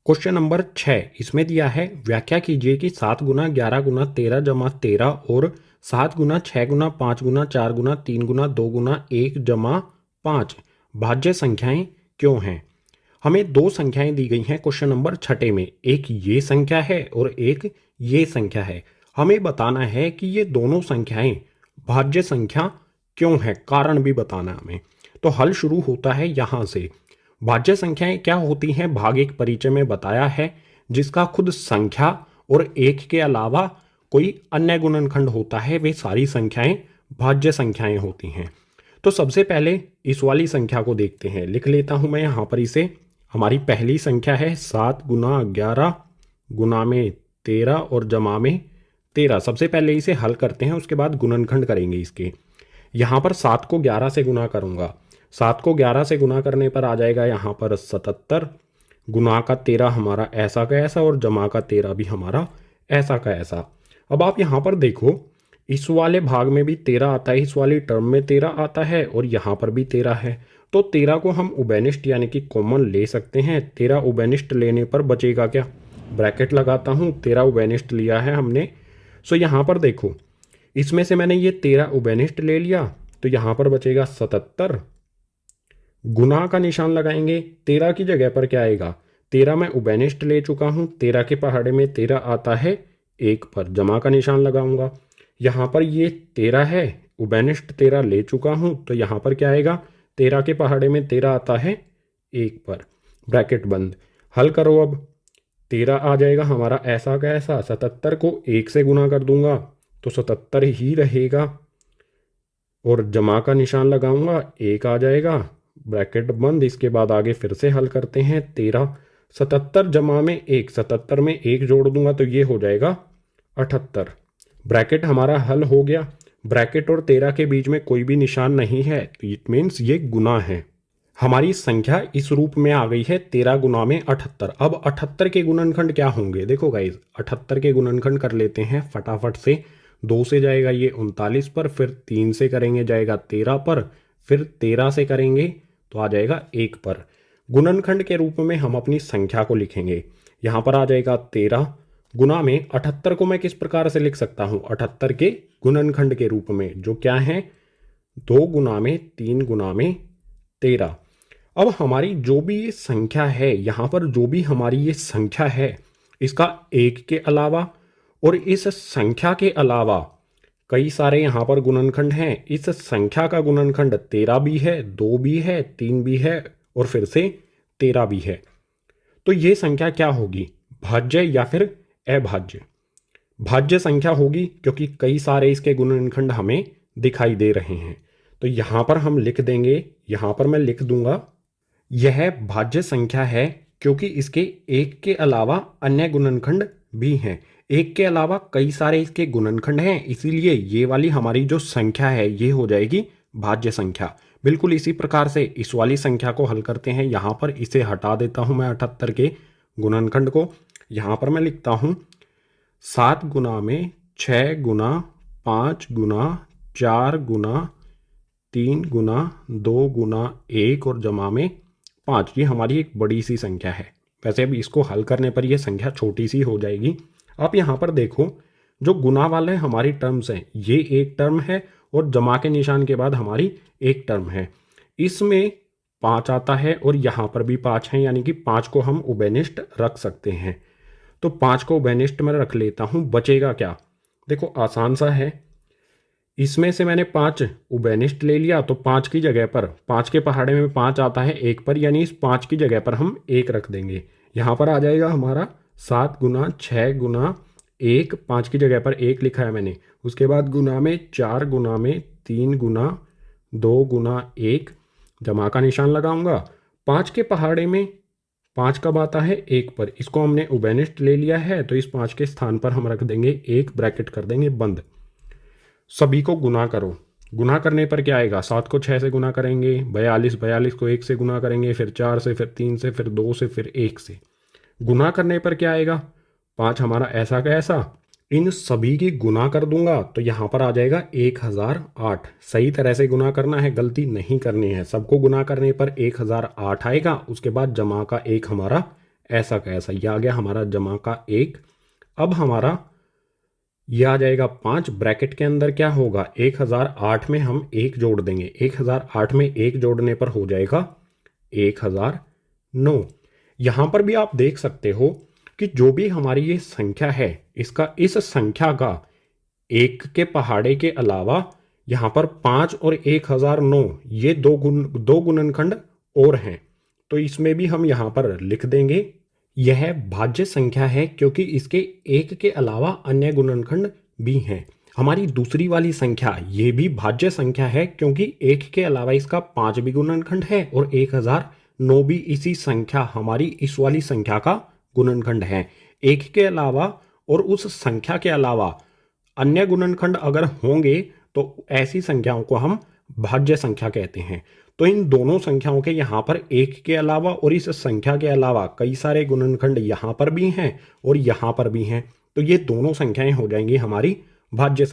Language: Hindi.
क्वेश्चन नंबर 6 इसमें दिया है, व्याख्या कीजिए कि 7 गुना 11 गुना 13 जमा 13 और 7 गुना 6 गुना 5 गुना 4 गुना 3 गुना 2 गुना 1 जमा 5 भाज्य संख्याएं क्यों हैं। हमें दो संख्याएं दी गई हैं क्वेश्चन नंबर 6 में, एक ये संख्या है और एक ये संख्या है। हमें बताना है कि ये दोनों संख्याएं भाज्य संख्या क्यों है, कारण भी बताना हमें। तो हल शुरू होता है यहां से। भाज्य संख्याएं क्या होती हैं, भाग एक परिचय में बताया है, जिसका खुद संख्या और एक के अलावा कोई अन्य गुणनखंड होता है, वे सारी संख्याएं भाज्य संख्याएं होती हैं। तो सबसे पहले इस वाली संख्या को देखते हैं, लिख लेता हूं मैं यहां पर इसे। हमारी पहली संख्या है 7 गुना 11 गुना में 13 और जमा में 13। सबसे पहले इसे हल करते हैं, उसके बाद गुणनखंड करेंगे इसके। यहाँ पर 7 को 11 से गुना करूँगा। 7 को 11 से गुना करने पर आ जाएगा यहाँ पर 77, गुना का 13 हमारा ऐसा का ऐसा और जमा का 13 भी हमारा ऐसा का ऐसा। अब आप यहाँ पर देखो, इस वाले भाग में भी 13 आता है, इस वाली टर्म में 13 आता है और यहाँ पर भी 13 है। तो 13 को हम उभयनिष्ठ यानी कि कॉमन ले सकते हैं। 13 उभयनिष्ठ लेने पर बचेगा क्या, ब्रैकेट लगाता हूँ, 13 उभयनिष्ठ लिया है हमने। सो यहाँ पर देखो, इसमें से मैंने ये 13 उभयनिष्ठ ले लिया, तो यहाँ पर बचेगा 77। गुना का निशान लगाएंगे, 13 की जगह पर क्या आएगा, 13 मैं उभयनिष्ठ ले चुका हूँ, 13 के पहाड़े में 13 आता है 1 पर, जमा का निशान लगाऊंगा। यहाँ पर ये 13 है, उभयनिष्ठ 13 ले चुका हूँ, तो यहाँ पर क्या आएगा, 13 के पहाड़े में 13 आता है 1 पर, ब्रैकेट बंद। हल करो अब, 13 आ जाएगा हमारा ऐसा का ऐसा। 77 को 1 से गुना कर दूंगा तो 77 ही रहेगा और जमा का निशान लगाऊंगा, 1 आ जाएगा, ब्रैकेट बंद। इसके बाद आगे फिर से हल करते हैं। 13 77 जमा में 1, 77 में 1 जोड़ दूंगा तो ये हो जाएगा 78। ब्रैकेट हमारा हल हो गया। ब्रैकेट और 13 के बीच में कोई भी निशान नहीं है, तो इट मीन्स ये गुना है। हमारी संख्या इस रूप में आ गई है 13 गुना में 78। अब 78 के गुणनखंड क्या होंगे, देखो गाइज, 78 के गुणनखंड कर लेते हैं फटाफट से। 2 से जाएगा ये 39 पर, फिर 3 से करेंगे जाएगा 13 पर, फिर 13 से करेंगे तो आ जाएगा 1 पर। गुणनखंड के रूप में हम अपनी संख्या को लिखेंगे। यहाँ पर आ जाएगा 13 गुना में 78 को मैं किस प्रकार से लिख सकता हूँ, 78 के गुणनखंड के रूप में, जो क्या है 2 गुना में 3 गुना में 13। अब हमारी जो भी ये संख्या है, यहाँ पर जो भी हमारी ये संख्या है, इसका 1 के अलावा और इस संख्या के अलावा कई सारे यहाँ पर गुणनखंड हैं। इस संख्या का गुणनखंड 13 भी है, 2 भी है, 3 भी है और फिर से 13 भी है। तो ये संख्या क्या होगी, भाज्य या फिर अभाज्य। भाज्य संख्या होगी क्योंकि कई सारे इसके गुणनखंड हमें दिखाई दे रहे हैं। तो यहाँ पर हम लिख देंगे, यहाँ पर मैं लिख दूंगा, यह भाज्य संख्या है क्योंकि इसके 1 के अलावा अन्य गुणनखंड भी हैं। 1 के अलावा कई सारे इसके गुणनखंड हैं, इसीलिए ये वाली हमारी जो संख्या है ये हो जाएगी भाज्य संख्या। बिल्कुल इसी प्रकार से इस वाली संख्या को हल करते हैं। यहाँ पर इसे हटा देता हूँ मैं 78 के गुणनखंड को। यहाँ पर मैं लिखता हूँ 7 गुना में 6 गुना 5 गुना 4 गुना 3 गुना 2 गुना 1 और जमा में 5। ये हमारी एक बड़ी सी संख्या है। वैसे अब इसको हल करने पर यह संख्या छोटी सी हो जाएगी। आप यहाँ पर देखो, जो गुना वाले हमारी टर्म्स हैं, ये एक टर्म है और जमा के निशान के बाद हमारी एक टर्म है। इसमें 5 आता है और यहाँ पर भी 5 है, यानी कि 5 को हम उभयनिष्ठ रख सकते हैं। तो 5 को उभयनिष्ठ में रख लेता हूँ। बचेगा क्या, देखो आसान सा है, इसमें से मैंने 5 उभयनिष्ठ ले लिया, तो 5 की जगह पर 5 के पहाड़े में 5 आता है 1 पर, यानी इस 5 की जगह पर हम 1 रख देंगे। यहाँ पर आ जाएगा हमारा 7 गुना 6 गुना 1, 5 की जगह पर 1 लिखा है मैंने। उसके बाद गुना में 4 गुना में 3 गुना 2 गुना 1, जमा का निशान लगाऊंगा। 5 के पहाड़े में 5 कब आता है 1 पर, इसको हमने उभयनिष्ठ ले लिया है, तो इस 5 के स्थान पर हम रख देंगे 1, ब्रैकेट कर देंगे बंद। सभी को गुना करो। गुना करने पर क्या आएगा, 7 को 6 से गुना करेंगे, 42, 42 को 1 से गुना करेंगे, फिर 4 से, फिर 3 से, फिर 2 से, फिर 1 से। गुना करने पर क्या आएगा, 5 हमारा ऐसा का ऐसा। इन सभी की गुना कर दूंगा तो यहाँ पर आ जाएगा 1008। सही तरह से गुना करना है, गलती नहीं करनी है। सबको गुना करने पर 1008 आएगा, उसके बाद जमा का 1 हमारा ऐसा का ऐसा, ये आ गया हमारा जमा का 1। अब हमारा ये आ जाएगा 5, ब्रैकेट के अंदर क्या होगा, 1008 में हम 1 जोड़ देंगे, 1008 में 1 जोड़ने पर हो जाएगा 1009। यहाँ पर भी आप देख सकते हो कि जो भी हमारी ये संख्या है, इसका इस संख्या का 1 के पहाड़े के अलावा यहाँ पर 5 और 1009 ये दो गुणनखंड और हैं, तो इसमें भी हम यहाँ पर लिख देंगे यह भाज्य संख्या है क्योंकि इसके 1 के अलावा अन्य गुणनखंड भी हैं। हमारी दूसरी वाली संख्या ये भी भाज्य संख्या है क्योंकि 1 के अलावा इसका 5 भी गुणनखंड है और 1009 भी इसी संख्या हमारी इस वाली संख्या का गुणनखंड है। 1 के अलावा और उस संख्या के अलावा अन्य गुणनखंड अगर होंगे तो ऐसी संख्याओं को हम भाज्य संख्या कहते हैं। तो इन दोनों संख्याओं के यहाँ पर 1 के अलावा और इस संख्या के अलावा कई सारे गुणनखंड यहाँ पर भी हैं और यहाँ पर भी हैं, तो ये दोनों संख्याएं हो जाएंगी हमारी भाज्य संख्या।